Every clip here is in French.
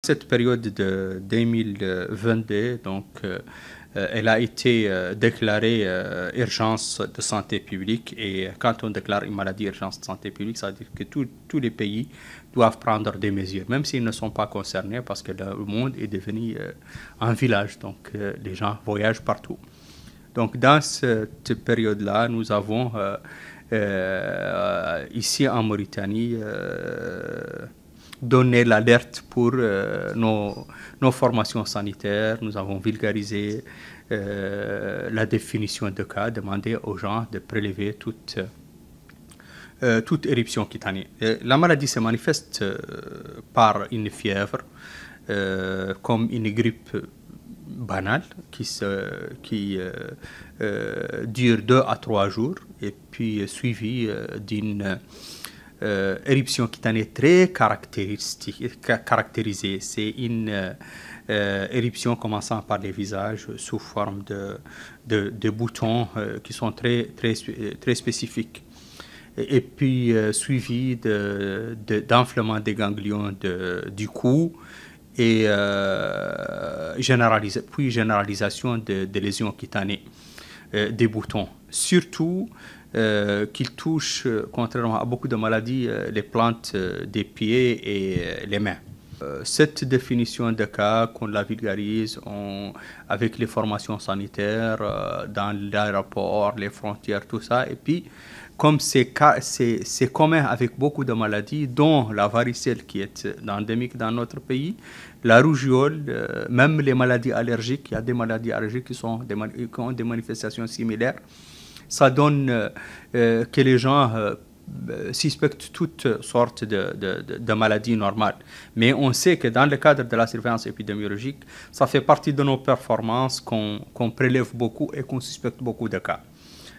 cette période de 2022, donc, elle a été déclarée urgence de santé publique. Et quand on déclare une maladie urgence de santé publique, ça veut dire que tous les pays doivent prendre des mesures, même s'ils ne sont pas concernés, parce que le monde est devenu un village, donc les gens voyagent partout. Donc dans cette période-là, nous avons ici en Mauritanie donné l'alerte pour nos formations sanitaires. Nous avons vulgarisé la définition de cas, demandé aux gens de prélever toute éruption cutanée. La maladie se manifeste par une fièvre, comme une grippe banale qui dure 2 à 3 jours, et puis suivie d'une éruption cutanée très caractérisée. C'est une éruption commençant par les visages sous forme de boutons qui sont très spécifiques. Et puis suivi d'enflement des ganglions du cou, et généralisation de lésions cutanées des boutons. Surtout qu'ils touchent, contrairement à beaucoup de maladies, les plantes des pieds et les mains. Cette définition de cas, qu'on la vulgarise avec les formations sanitaires dans l'aéroport, les frontières, tout ça. Et puis, comme c'est commun avec beaucoup de maladies, dont la varicelle qui est endémique dans notre pays, la rougeole, même les maladies allergiques, il y a des maladies allergiques qui ont des manifestations similaires. Ça donne que les gens suspectent toutes sortes de maladies normales. Mais on sait que dans le cadre de la surveillance épidémiologique, ça fait partie de nos performances qu'on prélève beaucoup et qu'on suspecte beaucoup de cas.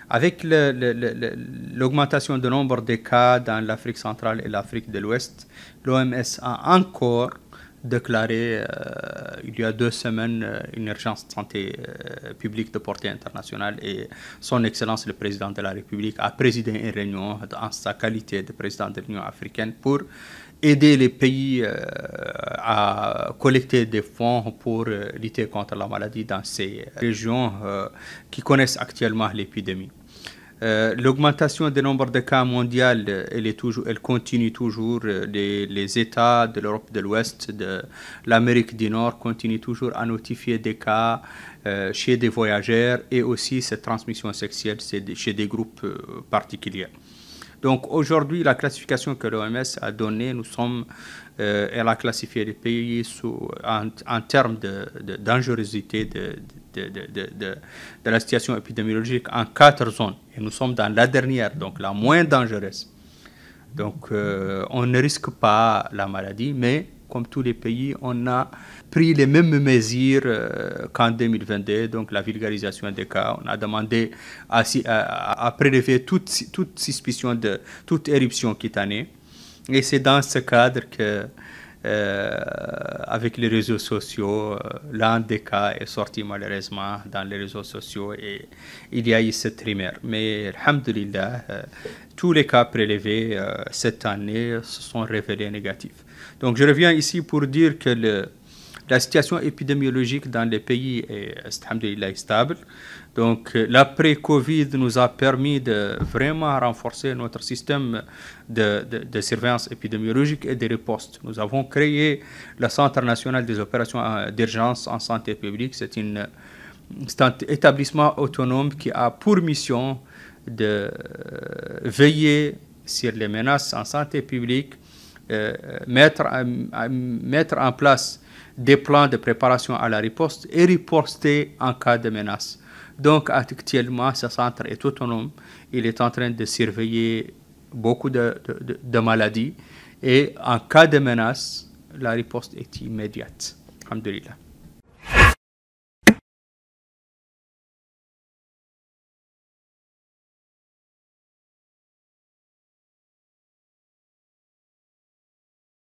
Avec l'augmentation du nombre de cas dans l'Afrique centrale et l'Afrique de l'Ouest, l'OMS a encore déclaré il y a 2 semaines une urgence de santé publique de portée internationale, et son Excellence le Président de la République a présidé une réunion en sa qualité de Président de l'Union africaine pour aider les pays à collecter des fonds pour lutter contre la maladie dans ces régions qui connaissent actuellement l'épidémie. L'augmentation du nombre de cas mondial, elle continue toujours. Les États de l'Europe de l'Ouest, de l'Amérique du Nord continuent toujours à notifier des cas chez des voyageurs, et aussi cette transmission sexuelle chez des groupes particuliers. Donc aujourd'hui, la classification que l'OMS a donnée, elle a classifié les pays en termes de dangerosité de la situation épidémiologique en 4 zones. Et nous sommes dans la dernière, donc la moins dangereuse. Donc on ne risque pas la maladie, mais comme tous les pays, on a pris les mêmes mesures qu'en 2022, donc la vulgarisation des cas. On a demandé à prélever toute suspicion de toute éruption cutanée. Et c'est dans ce cadre que, avec les réseaux sociaux, l'un des cas est sorti malheureusement dans les réseaux sociaux, et il y a eu cette rumeur. Mais, alhamdoulilah, tous les cas prélevés cette année se sont révélés négatifs. Donc je reviens ici pour dire que la situation épidémiologique dans les pays est, alhamdoulilah, stable. Donc l'après-Covid nous a permis de vraiment renforcer notre système de surveillance épidémiologique et de riposte. Nous avons créé le Centre national des opérations d'urgence en santé publique. C'est un établissement autonome qui a pour mission de veiller sur les menaces en santé publique, mettre en place des plans de préparation à la riposte et riposter en cas de menace. Donc actuellement, ce centre est autonome. Il est en train de surveiller beaucoup de maladies, et en cas de menace, la riposte est immédiate. Alhamdulillah.